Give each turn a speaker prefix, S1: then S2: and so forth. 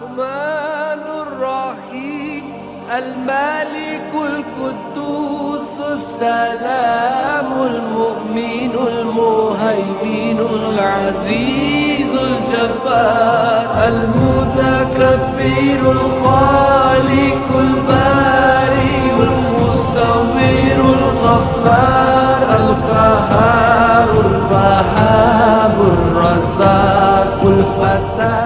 S1: الرحمن الرحيم الملك القدوس السلام المؤمن المهيمن العزيز الجبار المتكبر الخالق البارئ المصور الغفار القهار الوهاب الرزاق الفتاح